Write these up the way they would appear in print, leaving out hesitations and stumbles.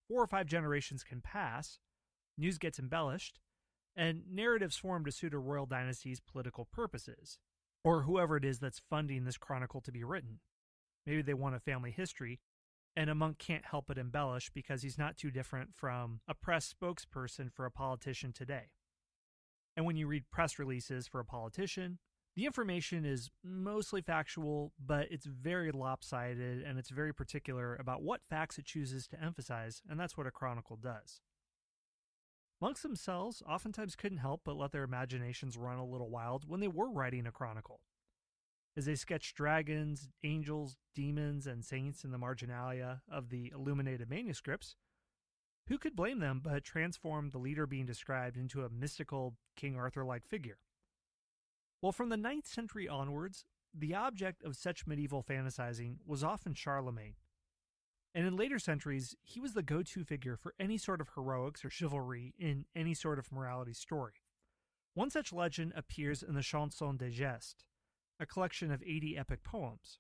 4 or 5 generations can pass, news gets embellished, and narratives form to suit a royal dynasty's political purposes, or whoever it is that's funding this chronicle to be written. Maybe they want a family history, and a monk can't help but embellish because he's not too different from a press spokesperson for a politician today. And when you read press releases for a politician, the information is mostly factual, but it's very lopsided and it's very particular about what facts it chooses to emphasize, and that's what a chronicle does. Monks themselves oftentimes couldn't help but let their imaginations run a little wild when they were writing a chronicle. As they sketched dragons, angels, demons, and saints in the marginalia of the illuminated manuscripts, who could blame them but transform the leader being described into a mystical King Arthur-like figure? Well, from the 9th century onwards, the object of such medieval fantasizing was often Charlemagne. And in later centuries, he was the go-to figure for any sort of heroics or chivalry in any sort of morality story. One such legend appears in the Chanson de Geste, a collection of 80 epic poems.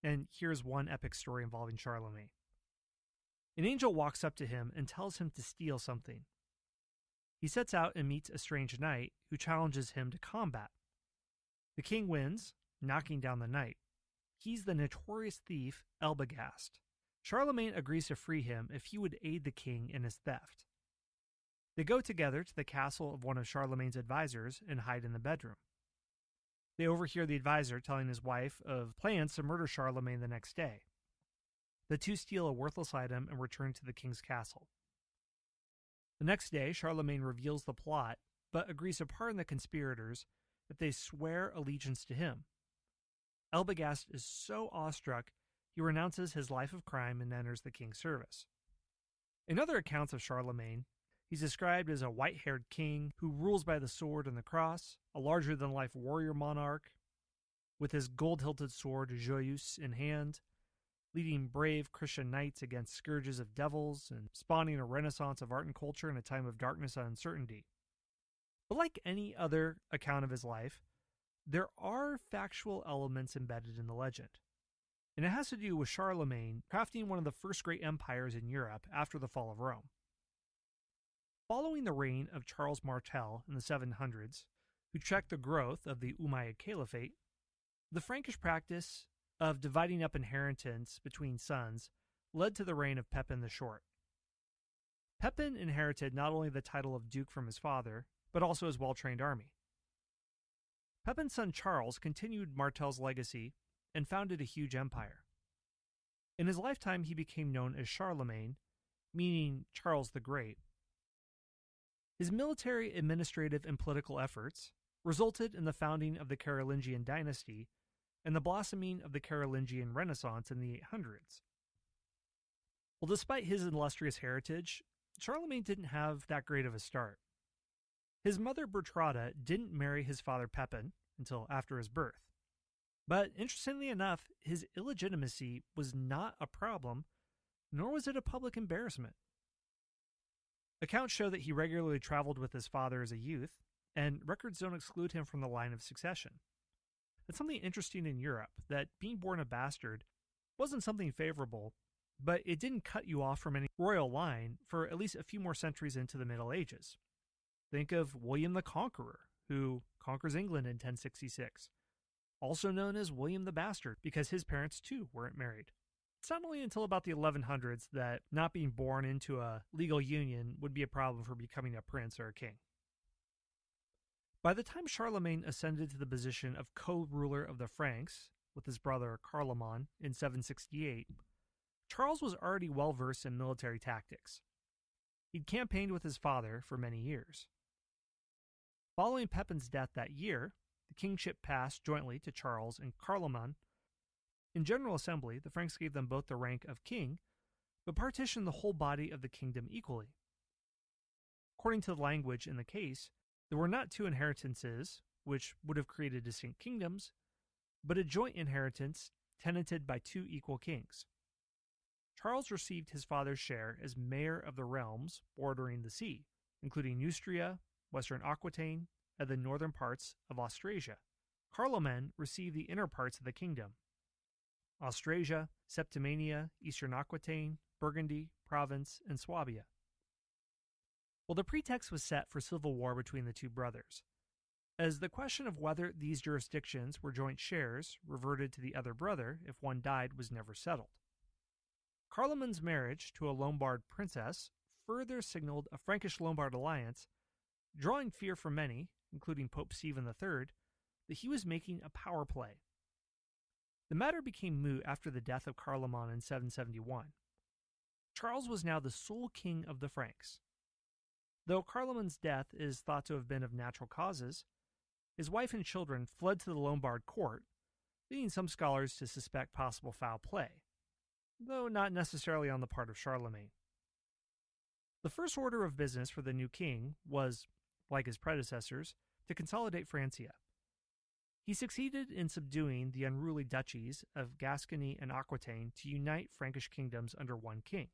And here's one epic story involving Charlemagne. An angel walks up to him and tells him to steal something. He sets out and meets a strange knight who challenges him to combat. The king wins, knocking down the knight. He's the notorious thief Elbaghast. Charlemagne agrees to free him if he would aid the king in his theft. They go together to the castle of one of Charlemagne's advisors and hide in the bedroom. They overhear the advisor telling his wife of plans to murder Charlemagne the next day. The two steal a worthless item and return to the king's castle. The next day, Charlemagne reveals the plot, but agrees to pardon the conspirators if they swear allegiance to him. Elbaghast is so awestruck, he renounces his life of crime and enters the king's service. In other accounts of Charlemagne, he's described as a white-haired king who rules by the sword and the cross, a larger-than-life warrior monarch, with his gold-hilted sword Joyeuse in hand, leading brave Christian knights against scourges of devils and spawning a renaissance of art and culture in a time of darkness and uncertainty. But like any other account of his life, there are factual elements embedded in the legend. And it has to do with Charlemagne crafting one of the first great empires in Europe after the fall of Rome. Following the reign of Charles Martel in the 700s, who checked the growth of the Umayyad Caliphate, the Frankish practice of dividing up inheritance between sons led to the reign of Pepin the Short. Pepin inherited not only the title of duke from his father, but also his well-trained army. Pepin's son Charles continued Martel's legacy and founded a huge empire. In his lifetime, he became known as Charlemagne, meaning Charles the Great. His military, administrative, and political efforts resulted in the founding of the Carolingian dynasty and the blossoming of the Carolingian Renaissance in the 800s. Well, despite his illustrious heritage, Charlemagne didn't have that great of a start. His mother Bertrada didn't marry his father Pepin until after his birth. But interestingly enough, his illegitimacy was not a problem, nor was it a public embarrassment. Accounts show that he regularly traveled with his father as a youth, and records don't exclude him from the line of succession. It's something interesting in Europe, that being born a bastard wasn't something favorable, but it didn't cut you off from any royal line for at least a few more centuries into the Middle Ages. Think of William the Conqueror, who conquers England in 1066, also known as William the Bastard, because his parents too weren't married. It's not only until about the 1100s that not being born into a legal union would be a problem for becoming a prince or a king. By the time Charlemagne ascended to the position of co-ruler of the Franks with his brother Carloman in 768, Charles was already well-versed in military tactics. He'd campaigned with his father for many years. Following Pepin's death that year, the kingship passed jointly to Charles and Carloman. In General Assembly, the Franks gave them both the rank of king, but partitioned the whole body of the kingdom equally. According to the language in the case, there were not two inheritances, which would have created distinct kingdoms, but a joint inheritance tenanted by two equal kings. Charles received his father's share as mayor of the realms bordering the sea, including Neustria, western Aquitaine, and the northern parts of Austrasia. Carloman received the inner parts of the kingdom: Austrasia, Septimania, eastern Aquitaine, Burgundy, Provence, and Swabia. Well, the pretext was set for civil war between the two brothers, as the question of whether these jurisdictions were joint shares reverted to the other brother if one died was never settled. Carloman's marriage to a Lombard princess further signaled a Frankish-Lombard alliance, drawing fear from many, including Pope Stephen III, that he was making a power play. The matter became moot after the death of Charlemagne in 771. Charles was now the sole king of the Franks. Though Carloman's death is thought to have been of natural causes, his wife and children fled to the Lombard court, leading some scholars to suspect possible foul play, though not necessarily on the part of Charlemagne. The first order of business for the new king was, like his predecessors, to consolidate Francia. He succeeded in subduing the unruly duchies of Gascony and Aquitaine to unite Frankish kingdoms under one king.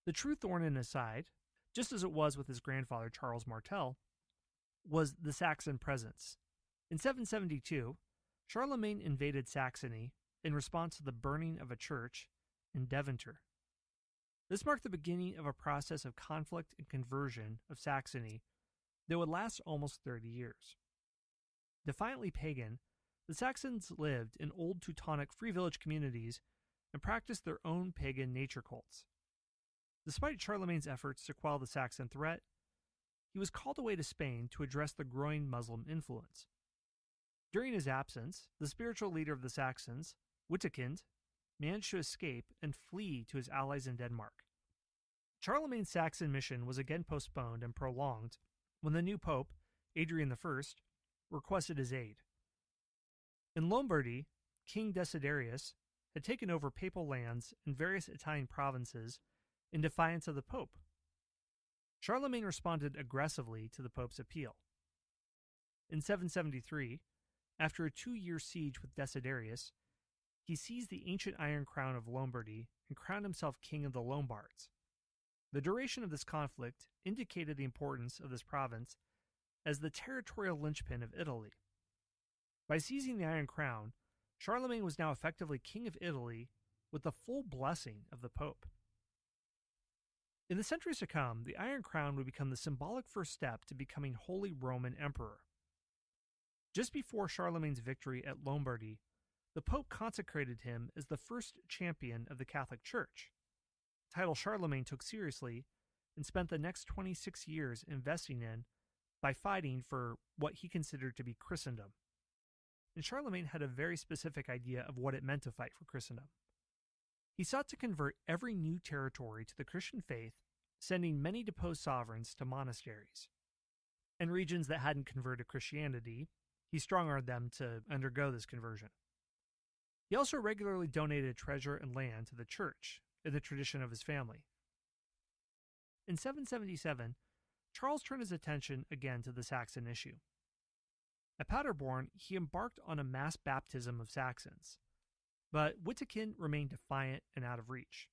The true thorn in his side, just as it was with his grandfather Charles Martel, was the Saxon Presence. In 772, Charlemagne invaded Saxony in response to the burning of a church in Deventer. This marked the beginning of a process of conflict and conversion of Saxony that would last almost 30 years. Defiantly pagan, the Saxons lived in old Teutonic free village communities and practiced their own pagan nature cults. Despite Charlemagne's efforts to quell the Saxon threat, he was called away to Spain to address the growing Muslim influence. During his absence, the spiritual leader of the Saxons, Wittekind, managed to escape and flee to his allies in Denmark. Charlemagne's Saxon mission was again postponed and prolonged when the new pope, Adrian I, requested his aid. In Lombardy, King Desiderius had taken over papal lands in various Italian provinces in defiance of the pope. Charlemagne responded aggressively to the pope's appeal. In 773, after a 2-year siege with Desiderius, he seized the ancient Iron Crown of Lombardy and crowned himself king of the Lombards. The duration of this conflict indicated the importance of this province as the territorial linchpin of Italy. By seizing the Iron Crown, Charlemagne was now effectively king of Italy with the full blessing of the Pope. In the centuries to come, the Iron Crown would become the symbolic first step to becoming Holy Roman Emperor. Just before Charlemagne's victory at Lombardy, the Pope consecrated him as the first champion of the Catholic Church, a title Charlemagne took seriously and spent the next 26 years investing in by fighting for what he considered to be Christendom. And Charlemagne had a very specific idea of what it meant to fight for Christendom. He sought to convert every new territory to the Christian faith, sending many deposed sovereigns to monasteries. In regions that hadn't converted to Christianity, he strong-armed them to undergo this conversion. He also regularly donated treasure and land to the church in the tradition of his family. In 777, Charles turned his attention again to the Saxon issue. At Paderborn, he embarked on a mass baptism of Saxons, but Wittekind remained defiant and out of reach.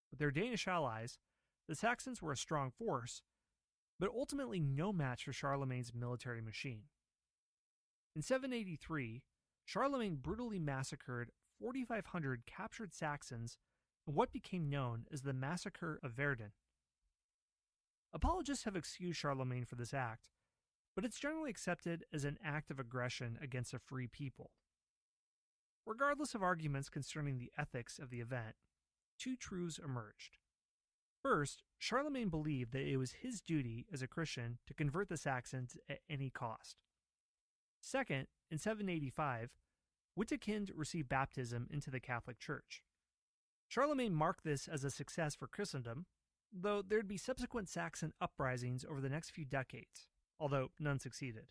With their Danish allies, the Saxons were a strong force, but ultimately no match for Charlemagne's military machine. In 783, Charlemagne brutally massacred 4,500 captured Saxons in what became known as the Massacre of Verdun. Apologists have excused Charlemagne for this act, but it's generally accepted as an act of aggression against a free people. Regardless of arguments concerning the ethics of the event, two truths emerged. First, Charlemagne believed that it was his duty as a Christian to convert the Saxons at any cost. Second, in 785, Wittekind received baptism into the Catholic Church. Charlemagne marked this as a success for Christendom, though there'd be subsequent Saxon uprisings over the next few decades, although none succeeded.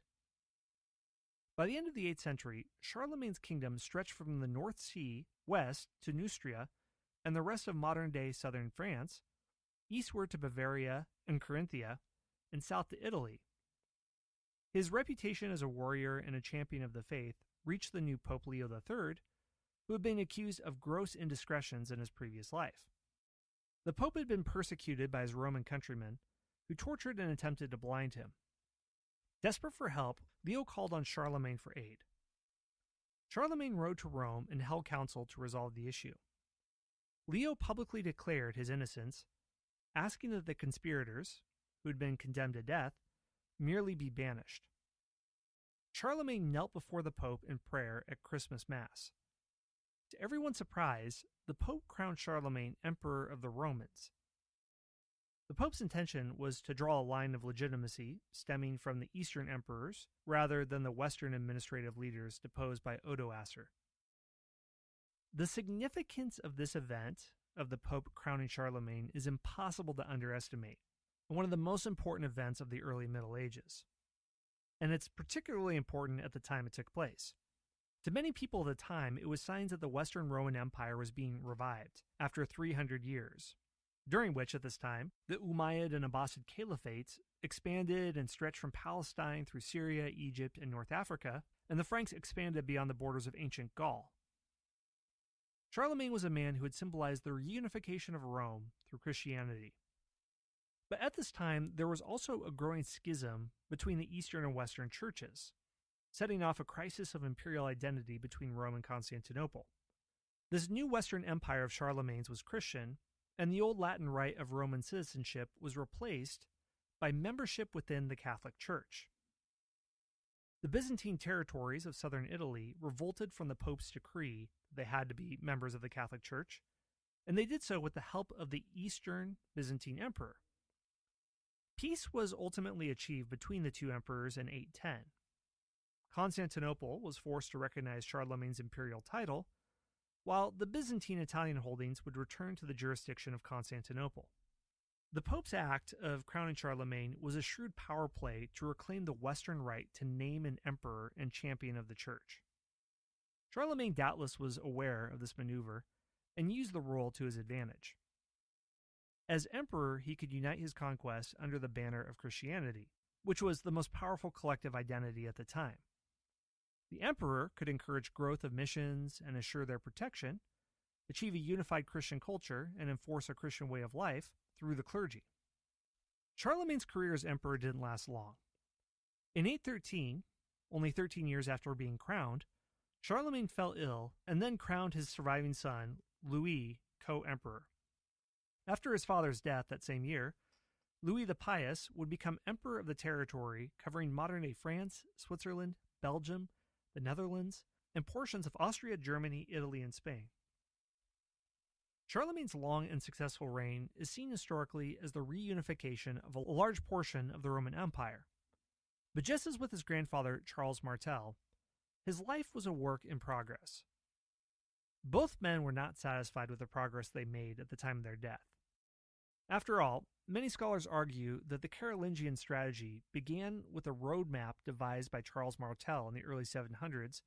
By the end of the 8th century, Charlemagne's kingdom stretched from the North Sea west to Neustria and the rest of modern-day southern France, eastward to Bavaria and Carinthia, and south to Italy. His reputation as a warrior and a champion of the faith reached the new Pope Leo III, who had been accused of gross indiscretions in his previous life. The Pope had been persecuted by his Roman countrymen, who tortured and attempted to blind him. Desperate for help, Leo called on Charlemagne for aid. Charlemagne rode to Rome and held council to resolve the issue. Leo publicly declared his innocence, asking that the conspirators, who had been condemned to death, merely be banished. Charlemagne knelt before the Pope in prayer at Christmas Mass. To everyone's surprise, the Pope crowned Charlemagne Emperor of the Romans. The Pope's intention was to draw a line of legitimacy stemming from the Eastern emperors rather than the Western administrative leaders deposed by Odoacer. The significance of this event, of the Pope crowning Charlemagne, is impossible to underestimate, and one of the most important events of the early Middle Ages. And it's particularly important at the time it took place. To many people at the time, it was signs that the Western Roman Empire was being revived after 300 years, during which, at this time, the Umayyad and Abbasid caliphates expanded and stretched from Palestine through Syria, Egypt, and North Africa, and the Franks expanded beyond the borders of ancient Gaul. Charlemagne was a man who had symbolized the reunification of Rome through Christianity. But at this time, there was also a growing schism between the Eastern and Western churches, setting off a crisis of imperial identity between Rome and Constantinople. This new Western Empire of Charlemagne's was Christian, and the old Latin rite of Roman citizenship was replaced by membership within the Catholic Church. The Byzantine territories of southern Italy revolted from the Pope's decree that they had to be members of the Catholic Church, and they did so with the help of the Eastern Byzantine Emperor. Peace was ultimately achieved between the two emperors in 810. Constantinople was forced to recognize Charlemagne's imperial title, while the Byzantine Italian holdings would return to the jurisdiction of Constantinople. The Pope's act of crowning Charlemagne was a shrewd power play to reclaim the Western right to name an emperor and champion of the church. Charlemagne doubtless was aware of this maneuver and used the role to his advantage. As emperor, he could unite his conquests under the banner of Christianity, which was the most powerful collective identity at the time. The emperor could encourage growth of missions and assure their protection, achieve a unified Christian culture, and enforce a Christian way of life through the clergy. Charlemagne's career as emperor didn't last long. In 813, only 13 years after being crowned, Charlemagne fell ill and then crowned his surviving son, Louis, co-emperor. After his father's death that same year, Louis the Pious would become emperor of the territory covering modern-day France, Switzerland, Belgium, the Netherlands, and portions of Austria, Germany, Italy, and Spain. Charlemagne's long and successful reign is seen historically as the reunification of a large portion of the Roman Empire. But just as with his grandfather Charles Martel, his life was a work in progress. Both men were not satisfied with the progress they made at the time of their death. After all, many scholars argue that the Carolingian strategy began with a roadmap devised by Charles Martel in the early 700s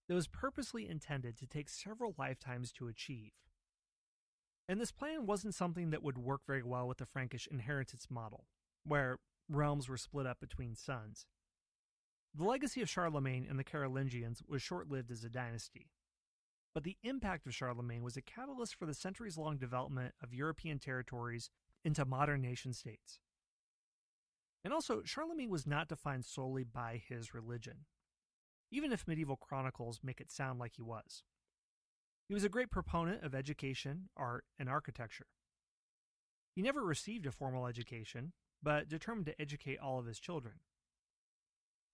that was purposely intended to take several lifetimes to achieve. And this plan wasn't something that would work very well with the Frankish inheritance model, where realms were split up between sons. The legacy of Charlemagne and the Carolingians was short-lived as a dynasty. But the impact of Charlemagne was a catalyst for the centuries-long development of European territories into modern nation-states. And also, Charlemagne was not defined solely by his religion, even if medieval chronicles make it sound like he was. He was a great proponent of education, art, and architecture. He never received a formal education, but determined to educate all of his children.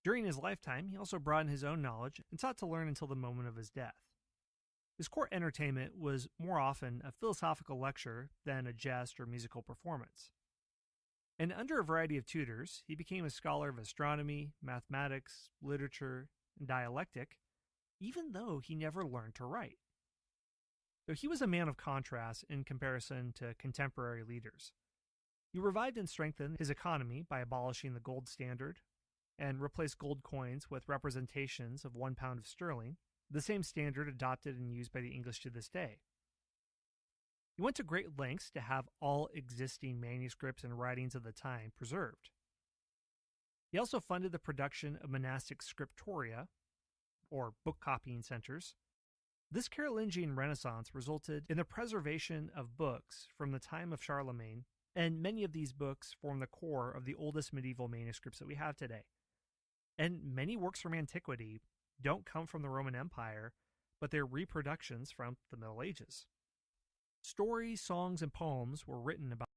During his lifetime, he also broadened his own knowledge and sought to learn until the moment of his death. His core entertainment was more often a philosophical lecture than a jest or musical performance. And under a variety of tutors, he became a scholar of astronomy, mathematics, literature, and dialectic, even though he never learned to write. So he was a man of contrast in comparison to contemporary leaders. He revived and strengthened his economy by abolishing the gold standard and replaced gold coins with representations of 1 pound of sterling, the same standard adopted and used by the English to this day. He went to great lengths to have all existing manuscripts and writings of the time preserved. He also funded the production of monastic scriptoria, or book copying centers. This Carolingian Renaissance resulted in the preservation of books from the time of Charlemagne, and many of these books form the core of the oldest medieval manuscripts that we have today. And many works from antiquity don't come from the Roman Empire, but they're reproductions from the Middle Ages. Stories, songs, and poems were written about